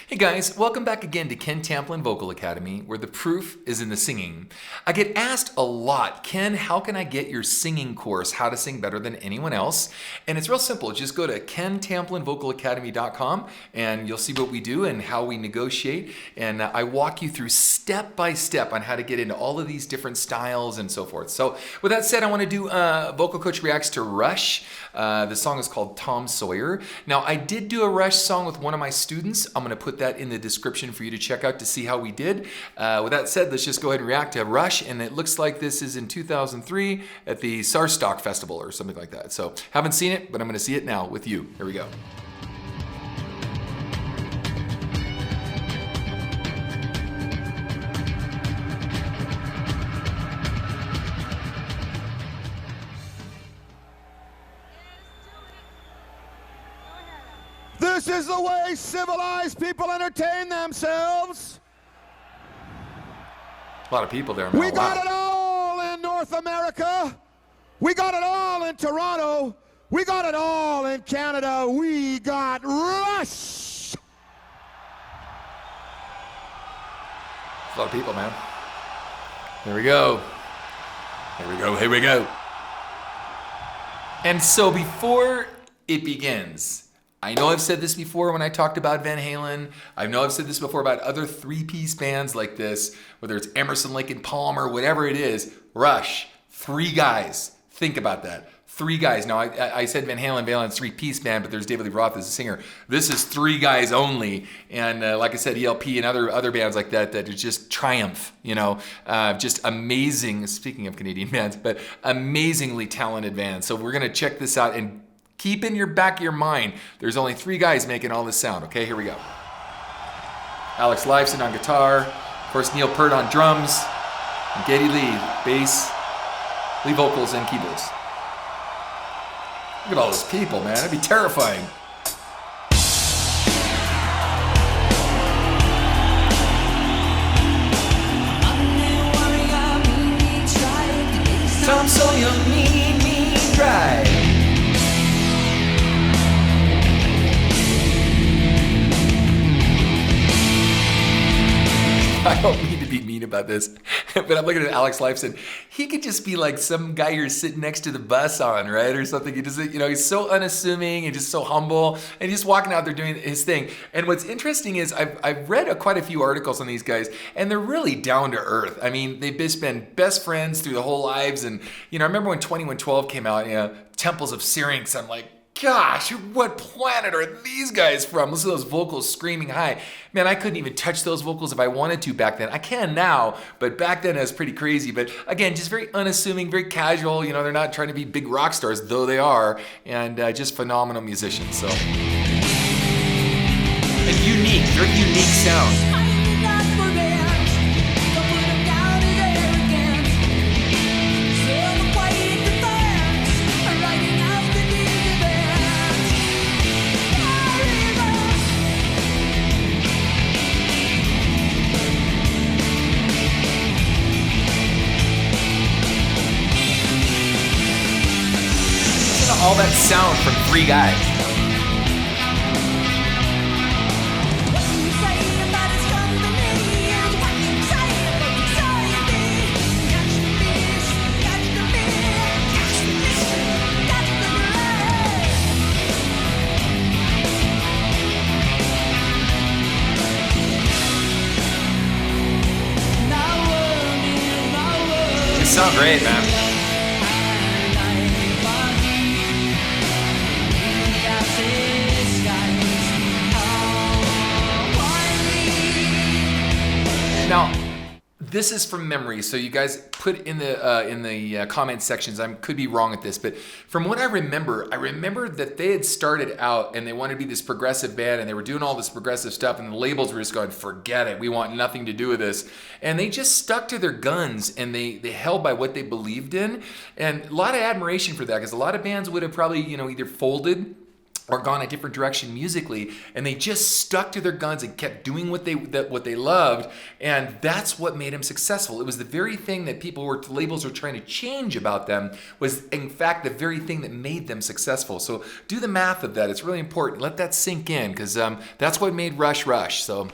Hey guys, welcome back again to Ken Tamplin Vocal Academy, where the proof is in the singing. I get asked a lot, Ken, how can I get your singing course, how to sing better than anyone else? And it's real simple. Just go to kentamplinvocalacademy.com and you'll see what we do and how we negotiate. And I walk you through step by step on how to get into all of these different styles and so forth. So with that said, I want to do Vocal Coach Reacts to Rush. The song is called Tom Sawyer. Now, I did do a Rush song with one of my students. I'm going to put that in the description for you to check out to see how we did. With that said, let's just go ahead and react to Rush. And it looks like this is in 2003 at the Sarsock Festival or something like that. So haven't seen it, but I'm going to see it now with you. Here we go. This is the way civilized people entertain themselves. A lot of people there, man. We got it all in North America. We got it all in Toronto. We got it all in Canada. We got Rush. A lot of people, man. Here we go. Here we go. Here we go. And so before it begins, I know I've said this before when I talked about Van Halen. I know I've said this before about other three-piece bands like this, whether it's Emerson, Lake and Palmer, whatever it is. Rush, three guys. Think about that. Three guys. Now, I said Van Halen's three-piece band, but there's David Lee Roth as a singer. This is three guys only. And like I said, ELP and other bands like that are just triumph, you know, just amazing, speaking of Canadian bands, but amazingly talented bands. So we're going to check this out and keep in your back of your mind, there's only three guys making all this sound. Okay, here we go. Alex Lifeson on guitar. Of course, Neil Peart on drums. And Geddy Lee, bass, lead vocals, and keyboards. Look at all those people, man. That'd be terrifying. Tom Sawyer, me, try. I don't mean to be mean about this, but I'm looking at Alex Lifeson. He could just be like some guy you're sitting next to the bus on, right, or something. He just, you know, he's so unassuming and just so humble, and he's just walking out there doing his thing. And what's interesting is I've read quite a few articles on these guys, and they're really down to earth. I mean, they've just been best friends through the whole lives. And you know, I remember when 2112 came out, you know, Temples of Syrinx. I'm like, gosh, what planet are these guys from? Listen to those vocals screaming high. Man, I couldn't even touch those vocals if I wanted to back then. I can now, but back then it was pretty crazy. But again, just very unassuming, very casual. You know, they're not trying to be big rock stars, though they are, and just phenomenal musicians. So, a unique, very unique sound. All that sound from three guys. You sound great, man. Now, this is from memory, so you guys put in the comment sections. I could be wrong at this, but from what I remember that they had started out and they wanted to be this progressive band, and they were doing all this progressive stuff, and the labels were just going, forget it, we want nothing to do with this. And they just stuck to their guns, and they held by what they believed in. And a lot of admiration for that, because a lot of bands would have probably, you know, either folded or gone a different direction musically, and they just stuck to their guns and kept doing what they loved, and that's what made them successful. It was the very thing that labels were trying to change about them, was in fact the very thing that made them successful. So do the math of that. It's really important. Let that sink in, because that's what made Rush Rush. So.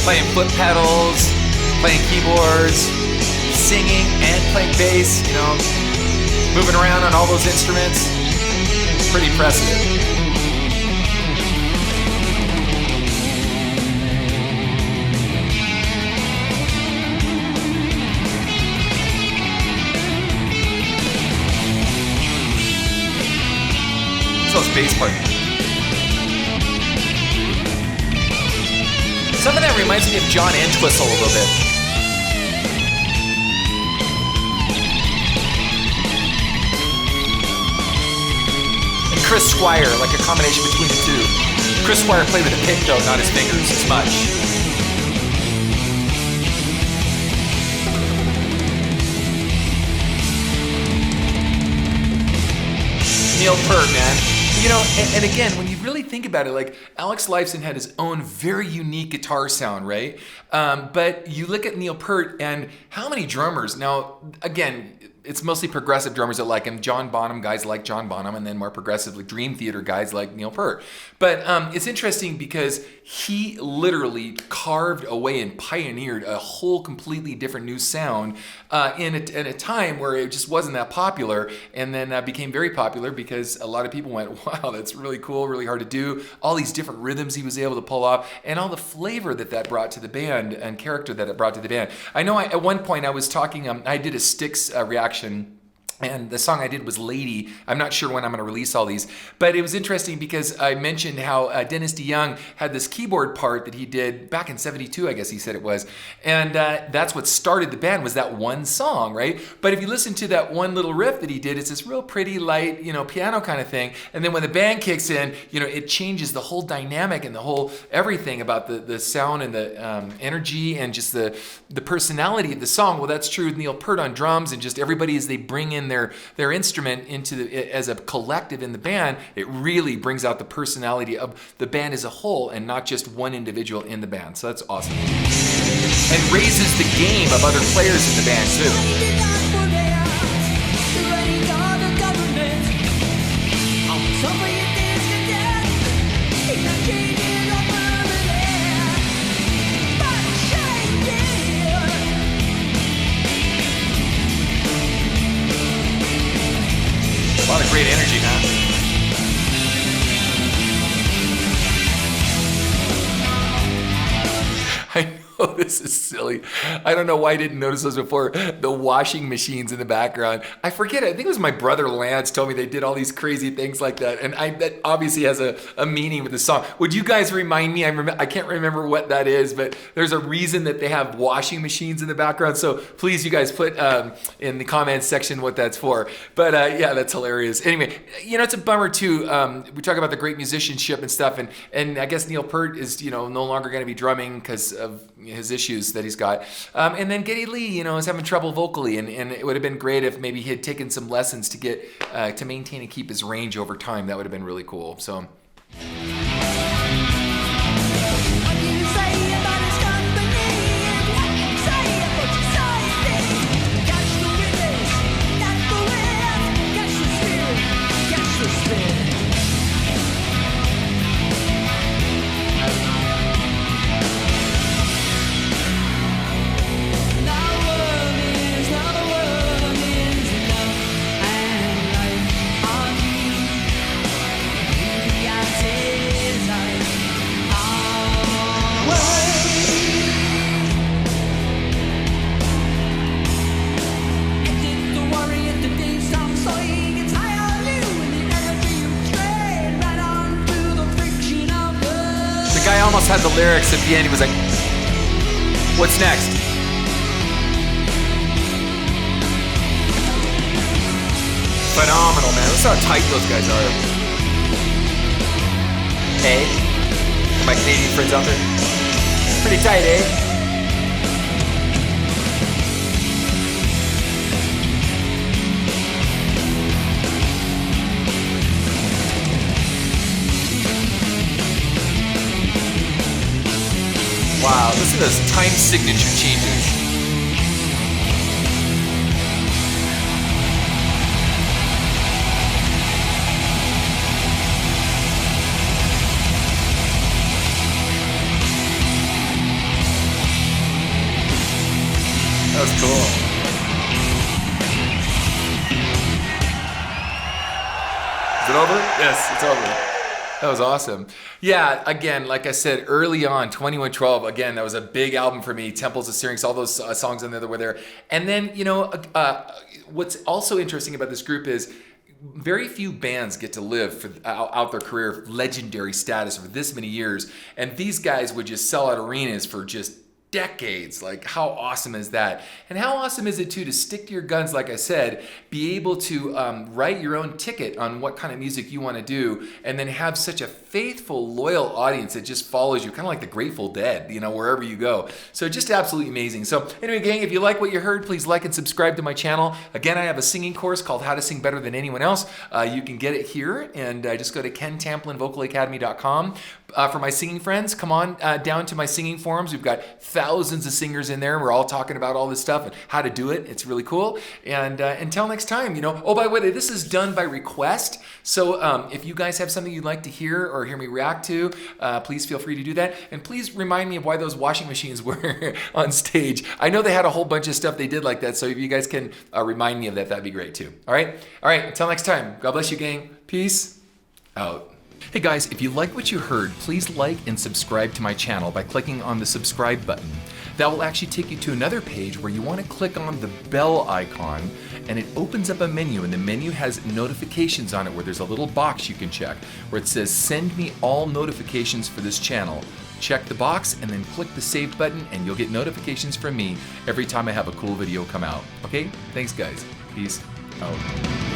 Playing foot pedals, playing keyboards, singing and playing bass, moving around on all those instruments. Pretty impressive. So it's bass part. Some of that reminds me of John Entwistle a little bit. And Chris Squire, like a combination between the two. Chris Squire played with a pick though, not his fingers as much. Neil Peart, man. And again, when you really think about it, like Alex Lifeson had his own very unique guitar sound, right? But you look at Neil Peart and how many drummers, now again, it's mostly progressive drummers that like him. John Bonham guys like John Bonham, and then more progressively Dream Theater guys like Neil Peart. But it's interesting because he literally carved away and pioneered a whole completely different new sound in a time where it just wasn't that popular, and then became very popular because a lot of people went, wow, that's really cool, really hard to do. All these different rhythms he was able to pull off, and all the flavor that brought to the band and character that it brought to the band. I know at one point I was talking, I did a Styx reaction, and the song I did was Lady. I'm not sure when I'm going to release all these, but it was interesting because I mentioned how Dennis DeYoung had this keyboard part that he did back in 72, I guess he said it was, and that's what started the band, was that one song, right? But if you listen to that one little riff that he did, it's this real pretty light, piano kind of thing, and then when the band kicks in, it changes the whole dynamic and the whole everything about the sound and the energy and just the personality of the song. Well, that's true with Neil Peart on drums, and just everybody as they bring in their instrument into as a collective in the band, it really brings out the personality of the band as a whole and not just one individual in the band. So that's awesome. And raises the game of other players in the band too. A lot of great energy, man. I know this is silly. I don't know why I didn't notice those before. The washing machines in the background. I forget. I think it was my brother Lance told me they did all these crazy things like that. And that obviously has a meaning with the song. Would you guys remind me? I can't remember what that is, but there's a reason that they have washing machines in the background. So please, you guys put in the comments section what that's for. But yeah, that's hilarious. Anyway, it's a bummer too. We talk about the great musicianship and stuff. And I guess Neil Peart is, no longer going to be drumming because of his issues that he's got. And then Geddy Lee, is having trouble vocally, and it would have been great if maybe he had taken some lessons to get to maintain and keep his range over time. That would have been really cool. So. Almost had the lyrics at the end. He was like, what's next? Phenomenal, man. Listen how tight those guys are. Hey, my Canadian friends out there. Pretty tight, eh? Wow, listen to those time signature changes. That was cool. Is it over? Yes, it's over. That was awesome. Yeah, again, like I said early on, 2112, again, that was a big album for me. Temples of Syrinx, all those songs in there that were there. And then, you know, what's also interesting about this group is very few bands get to live for, out their career of legendary status for this many years. And these guys would just sell out arenas for just decades. Like, how awesome is that? And how awesome is it too to stick to your guns, like I said, be able to write your own ticket on what kind of music you want to do, and then have such a faithful, loyal audience that just follows you, kind of like the Grateful Dead, you know, wherever you go. So just absolutely amazing. So anyway, gang, if you like what you heard, please like and subscribe to my channel. Again, I have a singing course called How to Sing Better Than Anyone Else. You can get it here, and just go to KenTamplinVocalAcademy.com. For my singing friends, come on down to my singing forums. We've got thousands of singers in there. We're all talking about all this stuff and how to do it. It's really cool. And until next time, you know. Oh, by the way, this is done by request. So if you guys have something you'd like to hear or hear me react to, please feel free to do that. And please remind me of why those washing machines were on stage. I know they had a whole bunch of stuff they did like that. So if you guys can remind me of that, that'd be great too. All right. Until next time. God bless you, gang. Peace out. Hey guys, if you like what you heard, please like and subscribe to my channel by clicking on the subscribe button. That will actually take you to another page where you want to click on the bell icon, and it opens up a menu, and the menu has notifications on it where there's a little box you can check where it says send me all notifications for this channel. Check the box and then click the save button, and you'll get notifications from me every time I have a cool video come out. Okay? Thanks guys. Peace out.